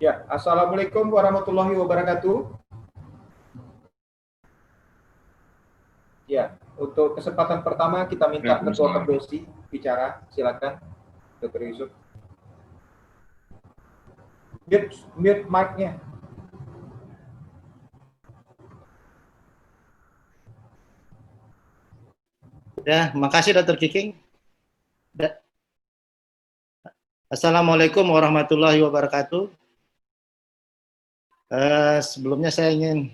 Ya, Assalamualaikum warahmatullahi wabarakatuh. Ya, untuk kesempatan pertama kita minta Ketua Perdosi bicara. Silakan, Dr. Yusuf. Mute mic-nya. Ya, makasih Dr. Kiking. Assalamualaikum warahmatullahi wabarakatuh. Sebelumnya saya ingin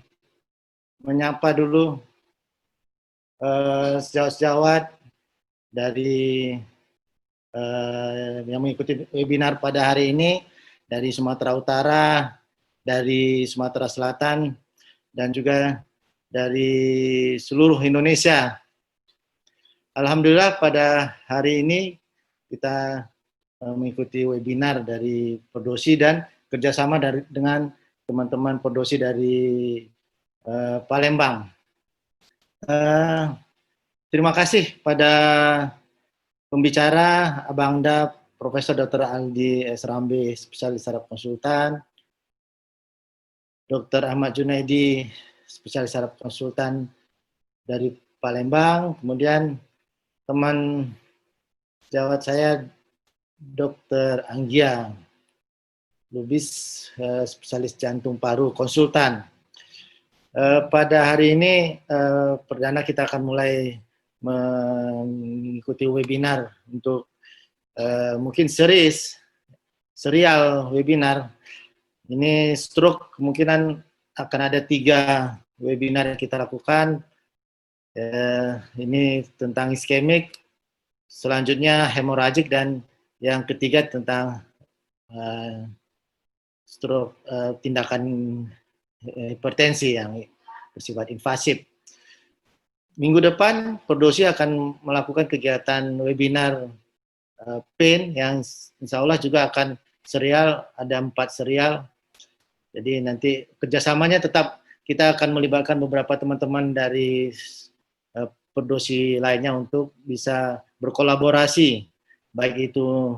menyapa dulu sejawat dari yang mengikuti webinar pada hari ini dari Sumatera Utara, dari Sumatera Selatan, dan juga dari seluruh Indonesia. Alhamdulillah pada hari ini kita mengikuti webinar dari Perdosi dan kerjasama dengan teman-teman Perdosi dari Palembang. Terima kasih pada pembicara Abangda Profesor Dr. Aldi S. Rambe, spesialis saraf konsultan, Dr. Ahmad Junaidi, spesialis saraf konsultan dari Palembang, kemudian teman sejawat saya Dr. Anggia Lubis, spesialis jantung paru konsultan. Pada hari ini perdana kita akan mulai mengikuti webinar untuk mungkin serial webinar. Ini stroke kemungkinan akan ada 3 webinar yang kita lakukan. Ini tentang iskemik, selanjutnya hemoragik, dan yang ketiga tentang stroke, tindakan hipertensi yang bersifat invasif. Minggu depan Perdosi akan melakukan kegiatan webinar pain yang insya Allah juga akan serial, ada 4 serial. Jadi nanti kerjasamanya tetap kita akan melibatkan beberapa teman-teman dari Perdosi lainnya untuk bisa berkolaborasi, baik itu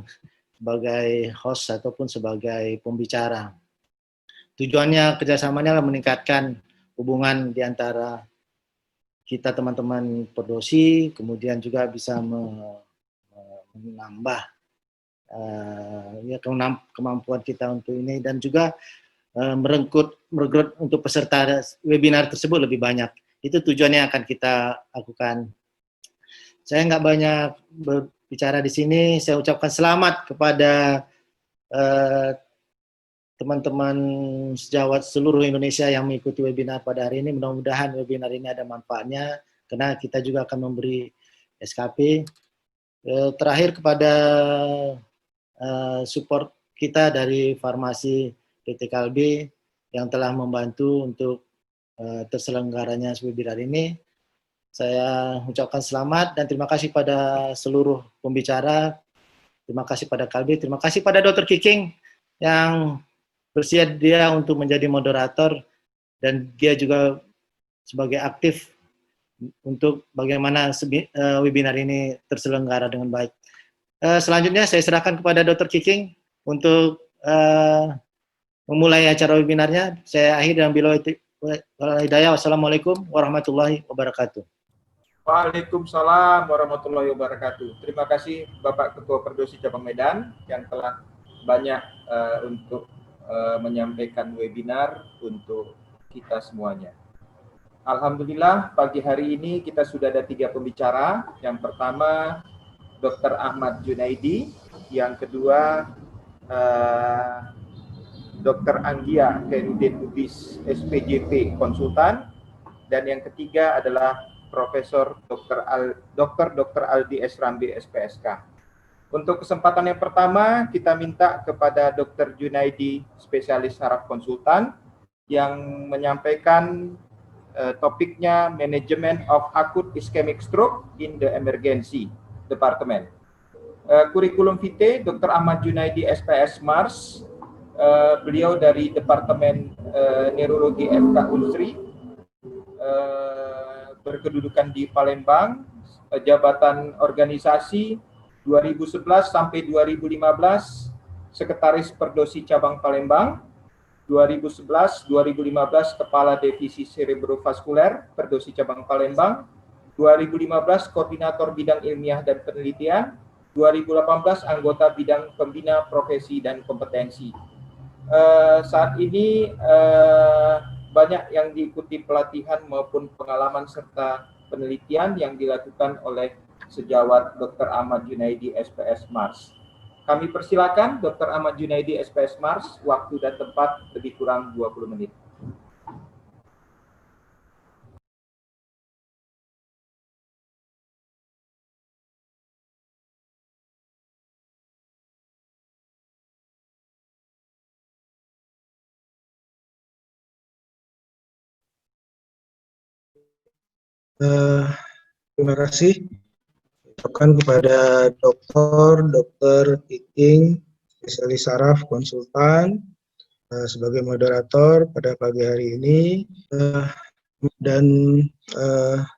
sebagai host ataupun sebagai pembicara. Tujuannya kerjasamanya adalah meningkatkan hubungan di antara kita teman-teman Perdosi, kemudian juga bisa menambah kemampuan kita untuk ini, dan juga merekrut untuk peserta webinar tersebut lebih banyak. Itu tujuannya akan kita lakukan. Saya nggak banyak berbicara di sini. Saya ucapkan selamat kepada teman-teman sejawat seluruh Indonesia yang mengikuti webinar pada hari ini. Mudah-mudahan webinar ini ada manfaatnya, karena kita juga akan memberi SKP. Terakhir kepada support kita dari Farmasi PT Kalbe yang telah membantu untuk terselenggaranya webinar ini. Saya ucapkan selamat dan terima kasih pada seluruh pembicara. Terima kasih pada Kalbe, terima kasih pada Dr. Kiking yang bersedia untuk menjadi moderator, dan dia juga sebagai aktif untuk bagaimana webinar ini terselenggara dengan baik. Selanjutnya saya serahkan kepada Dr. Kiking untuk memulai acara webinarnya. Saya akhiri dengan hidayah. Wassalamualaikum warahmatullahi wabarakatuh. Waalaikumsalam warahmatullahi wabarakatuh. Terima kasih Bapak Ketua Perdosi Cabang Medan yang telah banyak untuk menyampaikan webinar untuk kita semuanya. Alhamdulillah pagi hari ini kita sudah ada 3 pembicara. Yang pertama Dr. Ahmad Junaidi, yang kedua Dr. Anggia Khairuddin Lubis, SPJP konsultan, dan yang ketiga adalah Profesor Dr. Aldi S. Rambe, SPSK. Untuk kesempatan yang pertama, kita minta kepada Dr. Junaidi, spesialis saraf konsultan, yang menyampaikan topiknya Management of Acute Ischemic Stroke in the Emergency Department. Kurikulum vitae Dr. Ahmad Junaidi, SPS Mars, beliau dari Departemen Neurologi FK Unsri, berkedudukan di Palembang, jabatan organisasi 2011 sampai 2015, Sekretaris Perdosi Cabang Palembang, 2011-2015 Kepala Divisi Cerebrovaskuler Perdosi Cabang Palembang, 2015 Koordinator Bidang Ilmiah dan Penelitian, 2018 Anggota Bidang Pembina Profesi dan Kompetensi. Saat ini banyak yang diikuti pelatihan maupun pengalaman serta penelitian yang dilakukan oleh sejawat Dr. Ahmad Junaidi SPS Mars. Kami persilakan Dr. Ahmad Junaidi SPS Mars, waktu dan tempat lebih kurang 20 menit. Terima kasih ucapkan kepada Dr. Titing, spesialis saraf konsultan, sebagai moderator pada pagi hari ini. Dan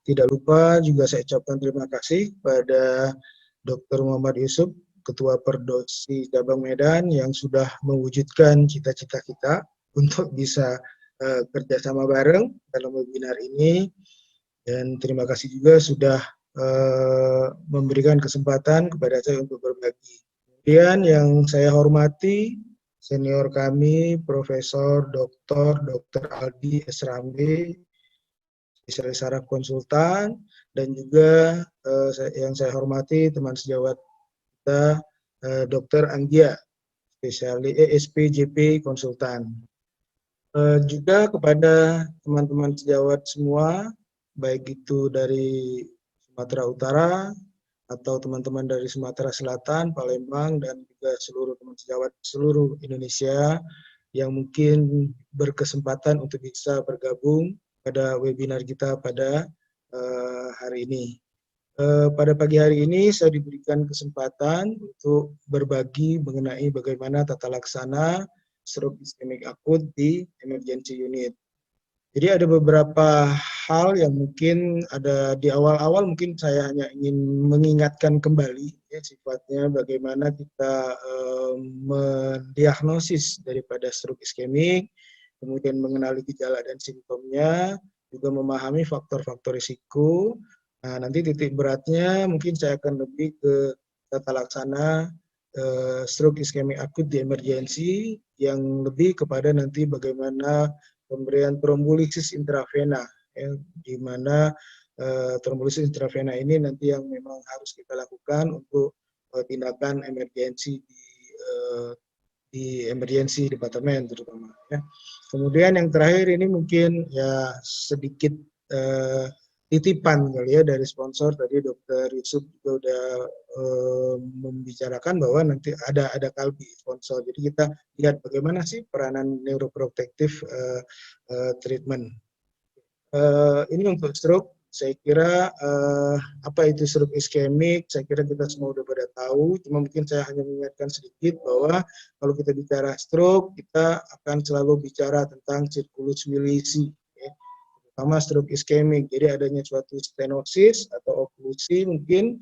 tidak lupa juga saya ucapkan terima kasih kepada Dr. Muhammad Yusuf, Ketua Perdosi Cabang Medan, yang sudah mewujudkan cita-cita kita untuk bisa kerjasama bareng dalam webinar ini. Dan terima kasih juga sudah memberikan kesempatan kepada saya untuk berbagi. Kemudian yang saya hormati senior kami Profesor Dr. Aldi Esrambe, spesialis saraf konsultan, dan juga yang saya hormati teman sejawat kita Dr. Anggia, spesialis SPJP konsultan. Juga kepada teman-teman sejawat semua, baik itu dari Sumatera Utara atau teman-teman dari Sumatera Selatan, Palembang, dan juga seluruh teman sejawat seluruh Indonesia yang mungkin berkesempatan untuk bisa bergabung pada webinar kita pada hari ini. Pada pagi hari ini saya diberikan kesempatan untuk berbagi mengenai bagaimana tata laksana stroke iskemik akut di emergency unit. Jadi ada beberapa hal yang mungkin ada di awal-awal, mungkin saya hanya ingin mengingatkan kembali ya, sifatnya bagaimana kita mendiagnosis daripada stroke iskemik, kemudian mengenali gejala dan simptomnya, juga memahami faktor-faktor risiko. Nah, nanti titik beratnya mungkin saya akan lebih ke tata laksana stroke iskemik akut di emergency, yang lebih kepada nanti bagaimana pemberian trombolisis intravena, ya, di mana trombolisis intravena ini nanti yang memang harus kita lakukan untuk tindakan emergensi di emergency departemen terutama. Ya. Kemudian yang terakhir ini mungkin ya sedikit titipan kali ya dari sponsor, tadi Dr. Yusuf juga udah membicarakan bahwa nanti ada kalbi sponsor. Jadi kita lihat bagaimana sih peranan neuroprotektif treatment. Ini untuk stroke, saya kira apa itu stroke iskemik, saya kira kita semua udah pada tahu, cuma mungkin saya hanya mengingatkan sedikit bahwa kalau kita bicara stroke, kita akan selalu bicara tentang sirkulus milisi, ya. Pertama stroke iskemik, jadi adanya suatu stenosis atau oklusi mungkin,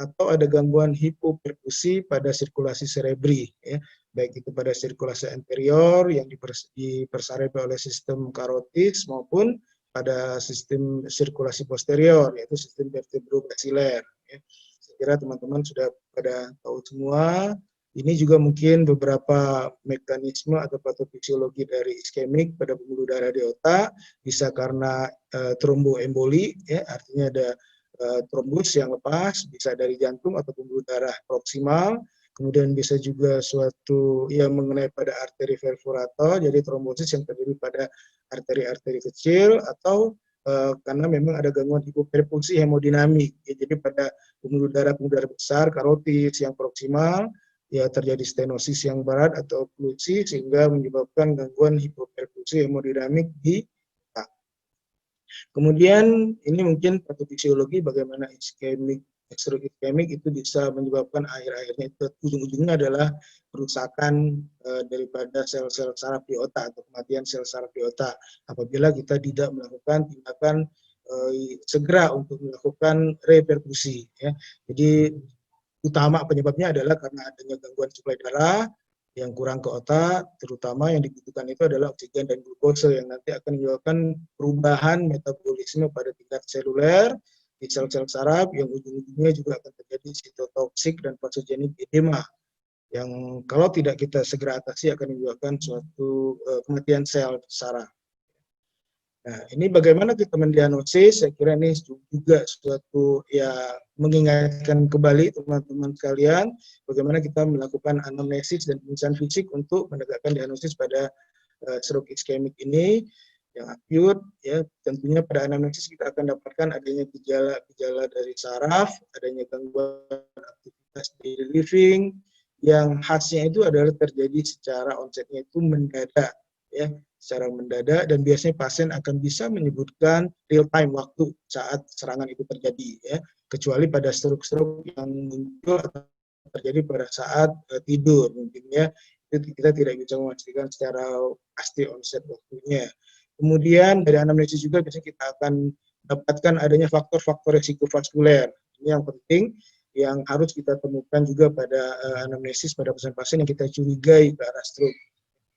atau ada gangguan hipoperfusi pada sirkulasi cerebri, ya, baik itu pada sirkulasi anterior yang dipersarafkan oleh sistem karotis maupun pada sistem sirkulasi posterior, yaitu sistem vertebrobasiler. Ya. Saya kira teman-teman sudah pada tahu semua. Ini juga mungkin beberapa mekanisme atau patofisiologi dari iskemik pada pembuluh darah di otak, bisa karena tromboemboli, ya, artinya ada trombus yang lepas, bisa dari jantung atau pembuluh darah proksimal, kemudian bisa juga suatu yang mengenai pada arteri perforator, jadi trombosis yang terjadi pada arteri-arteri kecil, atau karena memang ada gangguan hipoperfusi hemodinamik, ya, jadi pada pembuluh darah besar, karotis yang proksimal, ya terjadi stenosis yang berat atau oklusi sehingga menyebabkan gangguan hipoperfusi hemodinamik di otak. Kemudian ini mungkin patofisiologi bagaimana iskemik, stroke iskemik itu bisa menyebabkan akhir-akhirnya itu ujung-ujungnya adalah kerusakan daripada sel-sel saraf di otak atau kematian sel saraf di otak apabila kita tidak melakukan tindakan segera untuk melakukan reperfusi, ya. Jadi utama penyebabnya adalah karena adanya gangguan suplai darah yang kurang ke otak, terutama yang dibutuhkan itu adalah oksigen dan glukose yang nanti akan menyebabkan perubahan metabolisme pada tingkat seluler di sel-sel saraf yang ujung-ujungnya juga akan terjadi sitotoksik dan pasogenik edema yang kalau tidak kita segera atasi akan menyebabkan suatu kematian sel saraf. Nah, ini bagaimana kita mendiagnosis, saya kira ini juga suatu ya mengingatkan kembali teman-teman sekalian bagaimana kita melakukan anamnesis dan pemeriksaan fisik untuk menegakkan diagnosis pada stroke iskemik ini yang akut. Ya, tentunya pada anamnesis kita akan dapatkan adanya gejala-gejala dari saraf, adanya gangguan aktivitas daily living yang khasnya itu adalah terjadi secara onsetnya itu mendadak, ya, secara mendadak, dan biasanya pasien akan bisa menyebutkan real time waktu saat serangan itu terjadi, ya, kecuali pada stroke-stroke yang muncul atau terjadi pada saat tidur mungkin, ya, itu kita tidak bisa memastikan secara pasti onset waktunya. Kemudian dari anamnesis juga biasanya kita akan dapatkan adanya faktor-faktor resiko vaskuler. Ini yang penting yang harus kita temukan juga pada anamnesis pada pasien-pasien yang kita curigai ke arah stroke.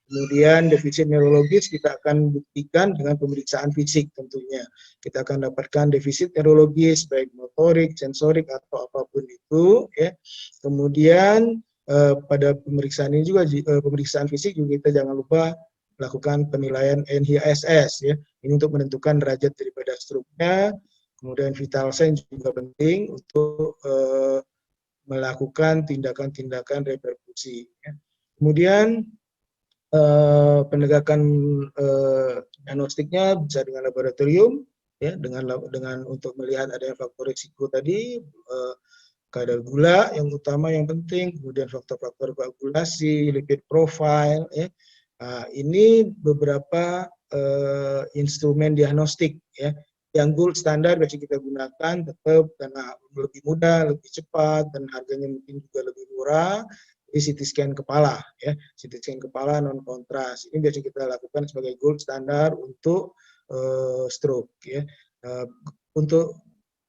Kemudian defisit neurologis kita akan buktikan dengan pemeriksaan fisik tentunya. Kita akan dapatkan defisit neurologis baik motorik, sensorik atau apapun itu, ya. Kemudian pada pemeriksaan ini juga pemeriksaan fisik juga kita jangan lupa melakukan penilaian NISS, ya. Ini untuk menentukan derajat daripada stroke-nya. Kemudian vital sign juga penting untuk melakukan tindakan-tindakan reperfusi. Ya. Kemudian penegakan diagnostiknya bisa dengan laboratorium, ya, dengan untuk melihat adanya faktor risiko tadi, kadar gula yang utama yang penting, kemudian faktor-faktor koagulasi, lipid profile, ya. Nah, ini beberapa instrumen diagnostik, ya, yang gold standar biasa kita gunakan tetap karena lebih mudah, lebih cepat, dan harganya mungkin juga lebih murah. CT scan kepala, ya, CT scan kepala non kontras. Ini biasa kita lakukan sebagai gold standar untuk stroke, ya. Untuk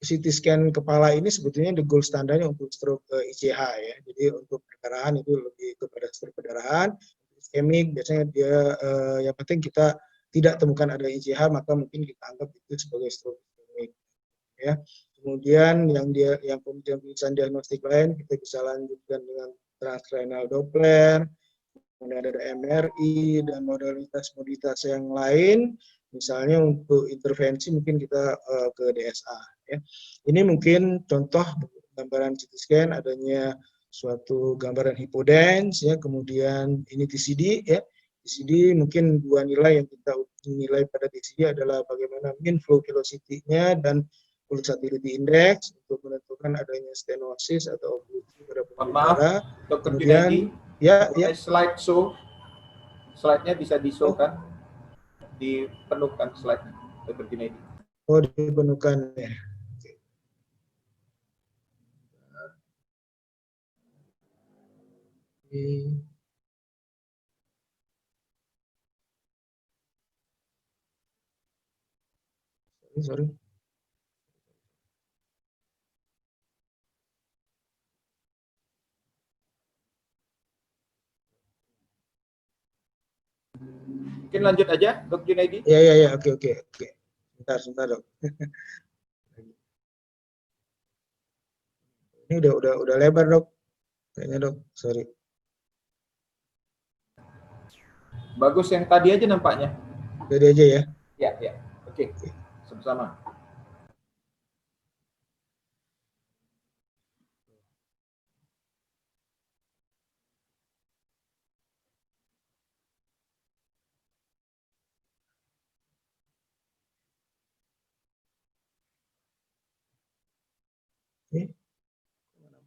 CT scan kepala ini sebetulnya the gold standarnya untuk stroke ICH, ya. Jadi untuk perdarahan itu lebih kepada stroke perdarahan. Iskemik biasanya dia yang penting kita tidak temukan ada ICH, maka mungkin kita anggap itu sebagai stroke iskemik, ya. Kemudian yang pemeriksaan diagnostik lain kita bisa lanjutkan dengan transcranial Doppler, kemudian ada MRI dan modalitas-modalitas yang lain. Misalnya untuk intervensi mungkin kita ke DSA, ya. Ini mungkin contoh gambaran CT scan adanya suatu gambaran hipodens, ya, kemudian ini TCD, ya. TCD mungkin dua nilai yang kita nilai pada TCD adalah bagaimana mean flow velocity-nya dan pulsatility index untuk menentukan adanya stenosis atau okklusi pada pembuluh darah. Dr. Kemudian Junaidi, slide-nya bisa di-show kan? Dipenuhkan slide-nya, Dr. Junaidi. Oh, dipenuhkan, ya. Sorry. Mungkin lanjut aja, Dr. Junaidi. Ya, oke. Sebentar, Dok. Ini udah lebar, Dok. Kayaknya, Dok. Sorry. Bagus yang tadi aja nampaknya. Tadi aja, ya. Ya. Oke. Sama-sama.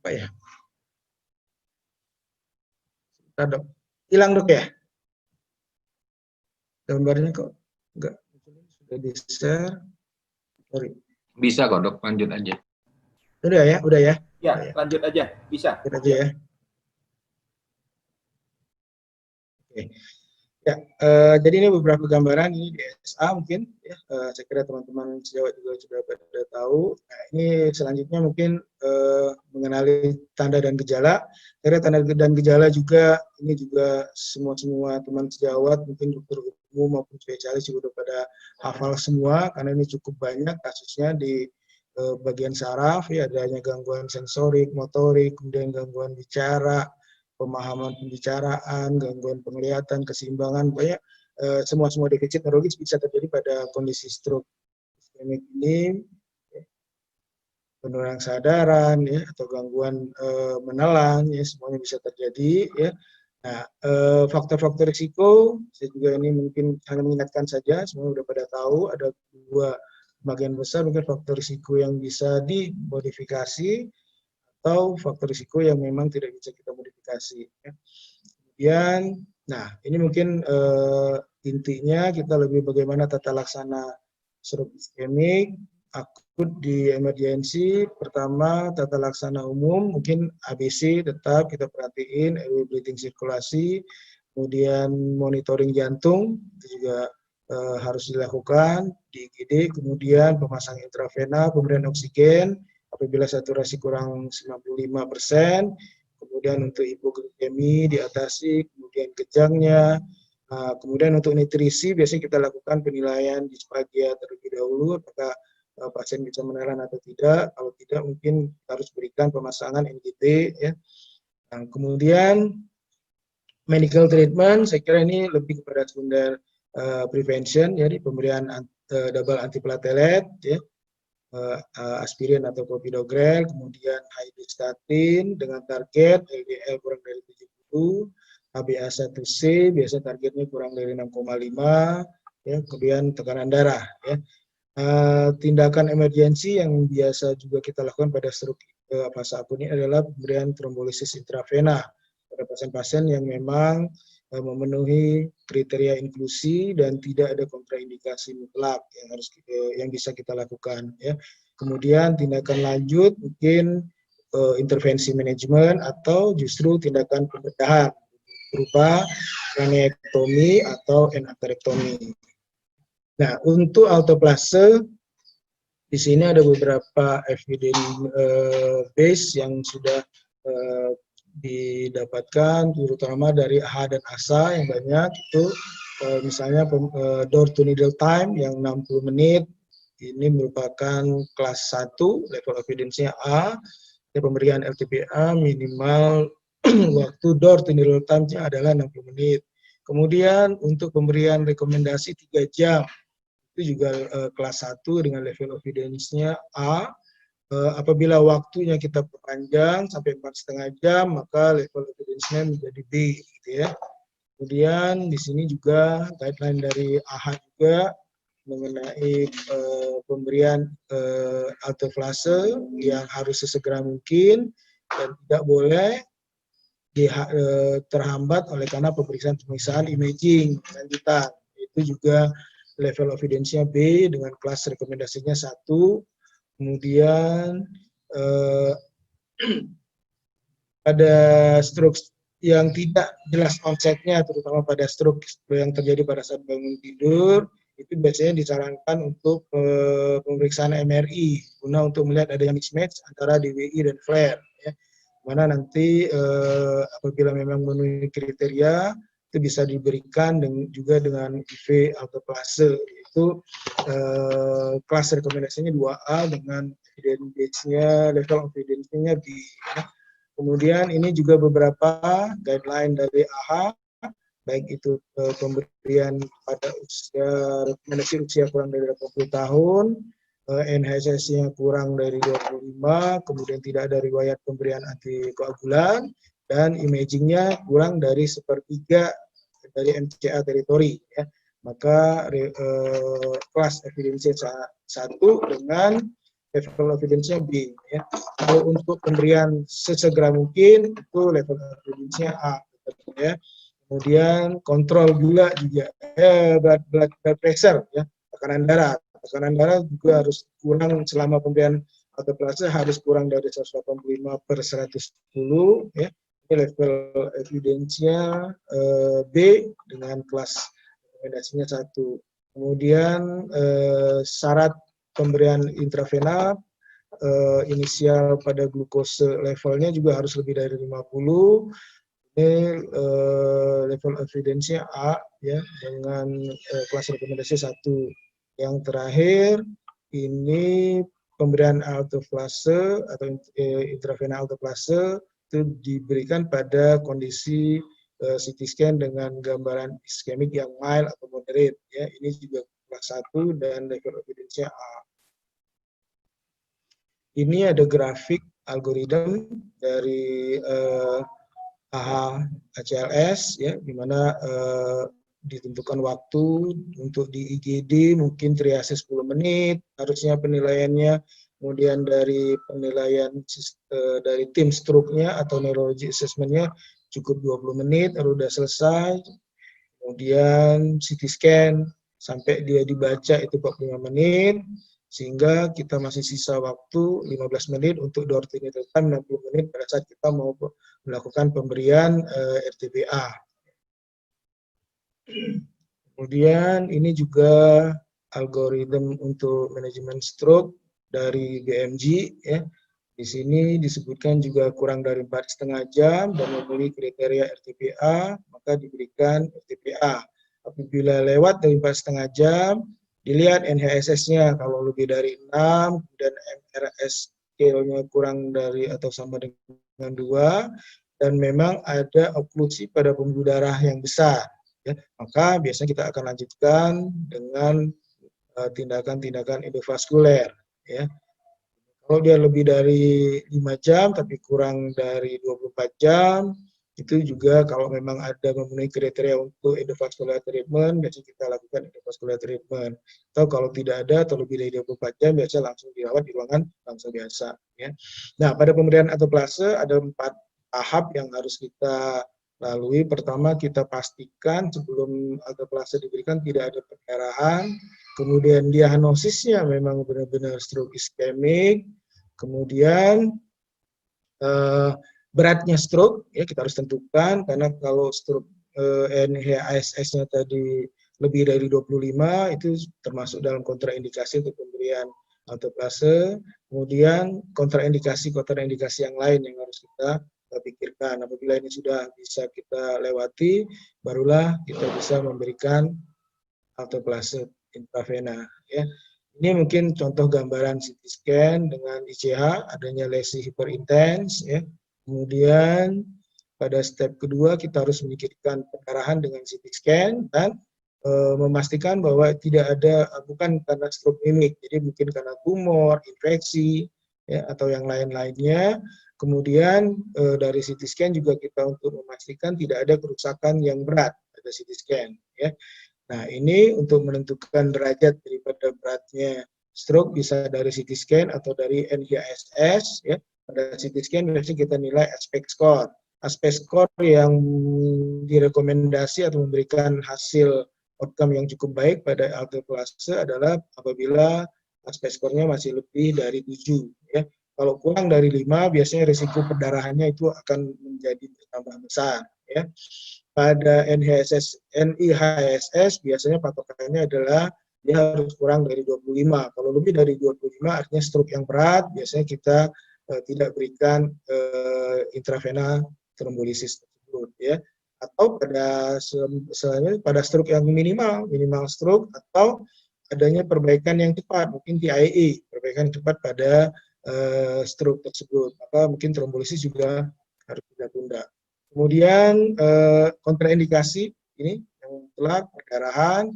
Apa ya? Sebentar, Dok. Hilang, Dok, ya? Gambarnya kok enggak sudah di-share. Sorry. Bisa kok, Dok, lanjut aja. Udah ya? Ya, lanjut aja. Bisa. Lanjut aja, ya. Oke. Ya, jadi ini beberapa gambaran ini di SA mungkin ya, saya kira teman-teman sejawat juga sudah pada tahu. Nah, ini selanjutnya mungkin mengenali tanda dan gejala. Karena tanda dan gejala juga ini juga semua teman sejawat mungkin dokter umum maupun spesialis juga sudah pada hafal semua karena ini cukup banyak kasusnya di bagian saraf ya, adanya gangguan sensorik, motorik, kemudian gangguan bicara, pemahaman pembicaraan, gangguan penglihatan, keseimbangan, banyak semua defisit neurologis bisa terjadi pada kondisi stroke iskemik ini, ya, penurunan kesadaran, ya, atau gangguan menelan, ya, semuanya bisa terjadi, ya. Nah, faktor-faktor risiko, saya juga ini mungkin hanya mengingatkan saja, semua sudah pada tahu, ada dua bagian besar mungkin faktor risiko yang bisa dimodifikasi, atau faktor risiko yang memang tidak bisa kita modifikasi. Ya. Kemudian, nah ini mungkin intinya kita lebih bagaimana tata laksana stroke iskemik akut di emergensi. Pertama, tata laksana umum, mungkin ABC tetap kita perhatiin, airway breathing sirkulasi, kemudian monitoring jantung, itu juga harus dilakukan di IGD, kemudian pemasang intravena, pemberian oksigen, apabila saturasi kurang 95%, kemudian untuk hipoglikemi diatasi, kemudian kejangnya, kemudian untuk nutrisi biasanya kita lakukan penilaian disfagia terlebih dahulu, apakah pasien bisa menelan atau tidak, kalau tidak mungkin harus berikan pemasangan NGT, ya. Nah, kemudian medical treatment, saya kira ini lebih kepada sekunder prevention, jadi pemberian double antiplatelet, ya, aspirin atau clopidogrel, kemudian hydrostatin dengan target LDL kurang dari 70, HbA1c biasa targetnya kurang dari 6,5, ya, kemudian tekanan darah, ya. Tindakan emergensi yang biasa juga kita lakukan pada stroke fase akut ini adalah pemberian trombolisis intravena pada pasien-pasien yang memang memenuhi kriteria inklusi dan tidak ada kontraindikasi mutlak yang bisa kita lakukan, ya. Kemudian tindakan lanjut mungkin intervensi manajemen atau justru tindakan pembedahan berupa craniectomy atau endarterektomi. Nah, untuk autoplase di sini ada beberapa evidence base yang sudah didapatkan, terutama dari AHA dan ASA yang banyak itu, misalnya door to needle time yang 60 menit, ini merupakan kelas 1, level evidence-nya A, pemberian LTPA minimal waktu door to needle time-nya adalah 60 menit. Kemudian untuk pemberian rekomendasi 3 jam, itu juga kelas 1 dengan level evidence-nya A. Apabila waktunya kita perpanjang sampai 4,5 jam, maka level evidence-nya menjadi B, gitu ya. Kemudian di sini juga guideline dari AHA juga mengenai pemberian autoplase yang harus sesegera mungkin dan tidak boleh terhambat oleh karena pemeriksaan imaging lanjutan. Itu juga level evidence-nya B dengan kelas rekomendasinya 1. Kemudian pada stroke yang tidak jelas onsetnya, terutama pada stroke yang terjadi pada saat bangun tidur, itu biasanya disarankan untuk pemeriksaan MRI guna untuk melihat adanya mismatch antara DWI dan flare, ya. Mana nanti apabila memang memenuhi kriteria itu bisa diberikan juga dengan IV autoplase, yaitu kelas rekomendasinya 2A dengan evidence-nya, level evidence-nya B. Ya. Kemudian ini juga beberapa guideline dari AHA, baik itu pemberian pada rekomendasi usia kurang dari 80 tahun, NHSS-nya kurang dari 25, kemudian tidak ada riwayat pemberian antikoagulan, dan imagingnya kurang dari 1/3 dari MCA teritori, ya. Maka kelas evidence-nya 1 dengan level evidence-nya B, ya. Kalau untuk pemberian sesegera mungkin itu level evidence-nya A, ya. Kemudian kontrol gula juga, blood pressure, ya, tekanan darah. Tekanan darah juga harus kurang selama pemberian autoplase, harus kurang dari 185/110, ya. Ini level evidensinya B dengan kelas rekomendasinya 1. Kemudian syarat pemberian intravena inisial pada glukose levelnya juga harus lebih dari 50. Ini level evidensinya A ya dengan kelas rekomendasi 1. Yang terakhir ini pemberian alteplase atau intravena alteplase itu diberikan pada kondisi CT scan dengan gambaran iskemik yang mild atau moderate ya. Ini juga kelas 1 dan level evidensinya A. Ini ada grafik algoritma dari AHCLS ya, di mana ditentukan waktu untuk di IGD mungkin triase 10 menit, harusnya penilaiannya, kemudian dari penilaian dari tim stroke-nya atau neurology assessment-nya cukup 20 menit, lalu udah selesai, kemudian CT scan sampai dia dibaca itu 45 menit, sehingga kita masih sisa waktu 15 menit untuk door clinical time 60 menit pada saat kita mau melakukan pemberian RTBA. Kemudian ini juga algoritma untuk manajemen stroke dari BMG ya. Di sini disebutkan juga kurang dari 4,5 jam dan memenuhi kriteria RTBA, maka diberikan RTBA. Apabila lewat dari 4,5 jam, dilihat NHSS-nya kalau lebih dari 6 dan MRS scale-nya kurang dari atau sama dengan 2 dan memang ada oklusi pada pembuluh darah yang besar ya, maka biasanya kita akan lanjutkan dengan tindakan-tindakan endovaskuler ya. Kalau dia lebih dari 5 jam tapi kurang dari 24 jam, itu juga kalau memang ada memenuhi kriteria untuk endovascular treatment, biasanya kita lakukan endovascular treatment. Atau kalau tidak ada atau lebih dari 24 jam, biasanya langsung dirawat di ruangan langsung biasa. Ya. Nah, pada pemberian alteplase ada 4 tahap yang harus kita lalui. Pertama, kita pastikan sebelum alteplase diberikan tidak ada perdarahan. Kemudian diagnosisnya memang benar-benar stroke iskemik. Kemudian beratnya stroke ya kita harus tentukan, karena kalau stroke NHISS-nya tadi lebih dari 25 itu termasuk dalam kontraindikasi untuk pemberian alteplase. Kemudian kontraindikasi yang lain yang harus kita pikirkan. Apabila ini sudah bisa kita lewati, barulah kita bisa memberikan alteplase intravena ya. Ini mungkin contoh gambaran CT scan dengan ICH, adanya lesi hiperintens ya. Kemudian pada step kedua kita harus memikirkan perdarahan dengan CT scan dan memastikan bahwa tidak ada, bukan karena stroke mimik, jadi mungkin karena tumor, infeksi ya, atau yang lain-lainnya. Kemudian dari CT scan juga kita untuk memastikan tidak ada kerusakan yang berat pada CT scan ya. Nah, ini untuk menentukan derajat daripada beratnya stroke bisa dari CT scan atau dari NHISS ya. Pada CT scan biasanya kita nilai aspek score. Aspek score yang direkomendasi atau memberikan hasil outcome yang cukup baik pada alteplase adalah apabila aspek score-nya masih lebih dari 7 ya. Kalau kurang dari 5 biasanya risiko perdarahannya itu akan menjadi bertambah besar ya. Pada NHISS biasanya patokannya adalah dia harus kurang dari 25. Kalau lebih dari 25 artinya stroke yang berat, biasanya kita tidak berikan intravena trombolisis tersebut ya. Atau pada stroke yang minimal stroke atau adanya perbaikan yang cepat, mungkin TIA, perbaikan cepat pada stroke tersebut, maka mungkin trombolisis juga harus ditunda. Kemudian kontraindikasi ini yang telah perdarahan,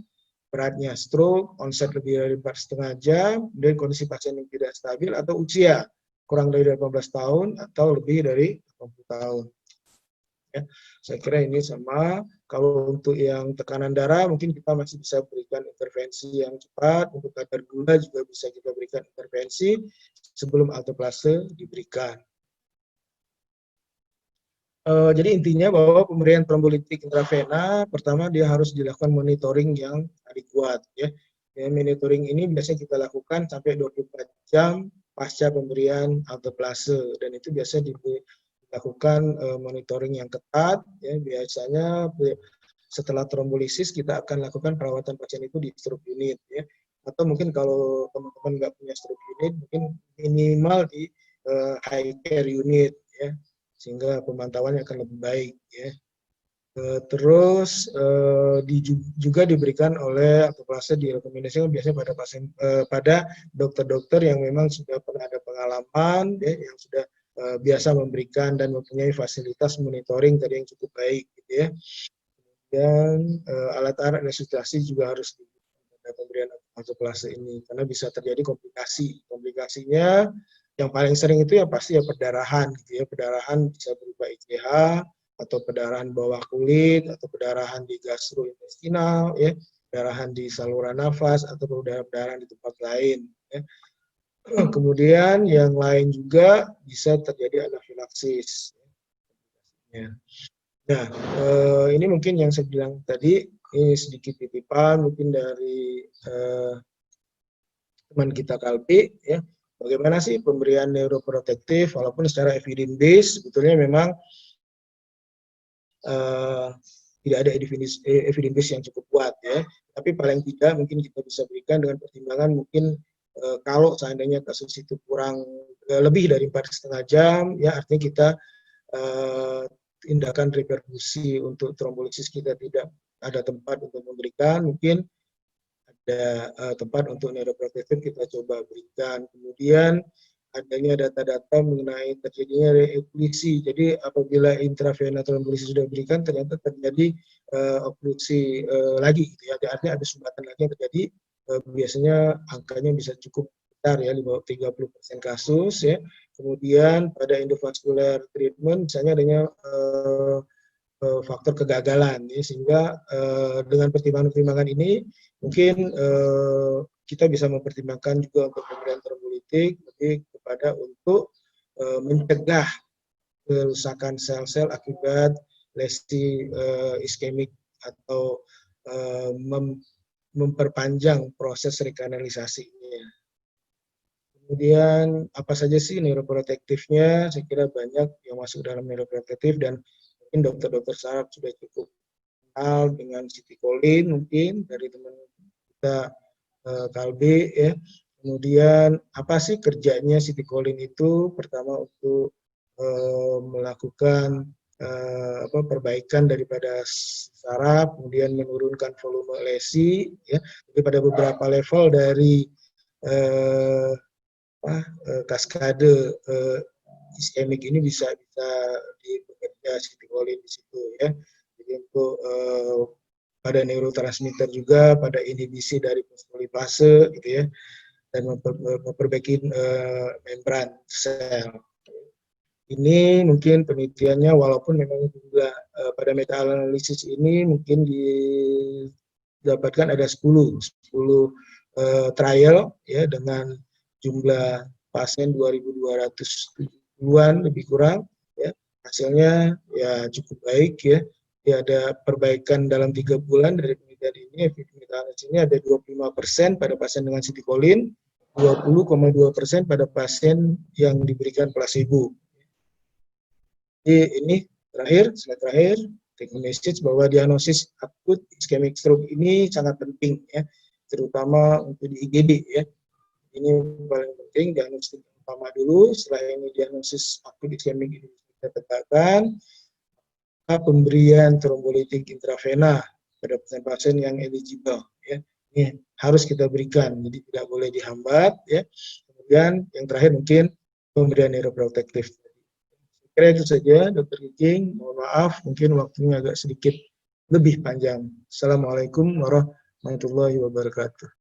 beratnya stroke, onset lebih dari 4,5 jam, dan kondisi pasien yang tidak stabil atau usia kurang dari 18 tahun atau lebih dari 80 tahun. Ya, saya kira ini sama. Kalau untuk yang tekanan darah mungkin kita masih bisa berikan intervensi yang cepat. Untuk kadar gula juga bisa kita berikan intervensi sebelum alteplase diberikan. Jadi intinya bahwa pemberian trombolitik intravena pertama dia harus dilakukan monitoring yang adekuat ya. Monitoring ini biasanya kita lakukan sampai 24 jam pasca pemberian alteplase dan itu biasa lakukan monitoring yang ketat. Ya, biasanya setelah trombolisis kita akan lakukan perawatan pasien itu di stroke unit. Ya. Atau mungkin kalau teman-teman nggak punya stroke unit, mungkin minimal di high care unit, ya, sehingga pemantauannya akan lebih baik. Ya. Terus juga diberikan oleh Apoplase direkomendasikan biasanya pada pasien pada dokter-dokter yang memang sudah pernah ada pengalaman, ya, yang sudah biasa memberikan dan mempunyai fasilitas monitoring tadi yang cukup baik, gitu ya. Dan alat-alat resusitasi juga harus diberikan pada pemberian Apoplase ini karena bisa terjadi komplikasi. Komplikasinya yang paling sering itu yang pasti ya perdarahan, gitu ya. Perdarahan bisa berupa ICH atau perdarahan bawah kulit, atau perdarahan di gastrointestinal, ya, perdarahan di saluran nafas, atau perdarahan di tempat lain. Ya. Kemudian yang lain juga bisa terjadi anafilaksis. Ya. Nah, ini mungkin yang saya bilang tadi, ini sedikit titipan mungkin dari teman kita Kalpi, ya. Bagaimana sih pemberian neuroprotektif, walaupun secara evidence based sebetulnya memang tidak ada evidence base yang cukup kuat, ya. Tapi paling tidak mungkin kita bisa berikan dengan pertimbangan mungkin kalau seandainya kasus itu kurang lebih dari 4,5 jam, ya artinya kita tindakan reperfusi untuk trombolisis kita tidak ada tempat untuk memberikan, mungkin ada tempat untuk neuroprotektif kita coba berikan. Kemudian adanya data-data mengenai terjadinya reokklusi. Jadi apabila intravena trombolisis sudah diberikan, ternyata terjadi okklusi lagi, gitu ya. Artinya ada sumbatan lagi yang terjadi. Biasanya angkanya bisa cukup besar, ya, di bawah 30% kasus, ya. Kemudian pada endovascular treatment misalnya adanya faktor kegagalan, ya, sehingga dengan pertimbangan-pertimbangan ini mungkin kita bisa mempertimbangkan juga untuk pemberian trombolitik lebih kepada untuk mencegah kerusakan sel-sel akibat lesi iskemik atau memperpanjang proses rekanalisasinya. Kemudian apa saja sih neuroprotektifnya? Saya kira banyak yang masuk dalam neuroprotektif dan mungkin dokter-dokter saraf sudah cukup kenal dengan citicoline mungkin dari teman kita Kalbi, ya. Kemudian apa sih kerjanya citicoline itu? Pertama untuk melakukan perbaikan daripada saraf, kemudian menurunkan volume lesi, ya. Jadi pada beberapa level dari kaskade iskemik ini bisa bekerja citicoline di situ, ya. Jadi untuk pada neurotransmitter juga, pada inhibisi dari fosfolipase, gitu ya, dan memperbaiki membran sel. Ini mungkin penelitiannya, walaupun memang juga pada meta-analisis ini mungkin didapatkan ada 10 trial, ya, dengan jumlah pasien 2.270-an lebih kurang, ya. Hasilnya ya cukup baik, ya. Ya, ada perbaikan dalam 3 bulan dari penelitian ini. Efektivitas ini ada 25% pada pasien dengan citicoline, 20,2% pada pasien yang diberikan placebo. Jadi ini slide terakhir, take message bahwa diagnosis akut ischemic stroke ini sangat penting, ya, terutama untuk di IGD, ya. Ini paling penting, diagnosis utama dulu. Setelah ini diagnosis akut ischemic ini kita tegakkan, pemberian trombolitik intravena pada pasien-pasien yang eligible, ya. Ini harus kita berikan, jadi tidak boleh dihambat, ya. Kemudian yang terakhir mungkin pemberian neuroprotektif. Kira itu saja, Dr. Kiking. Mohon maaf, mungkin waktunya agak sedikit lebih panjang. Assalamualaikum warahmatullahi wabarakatuh.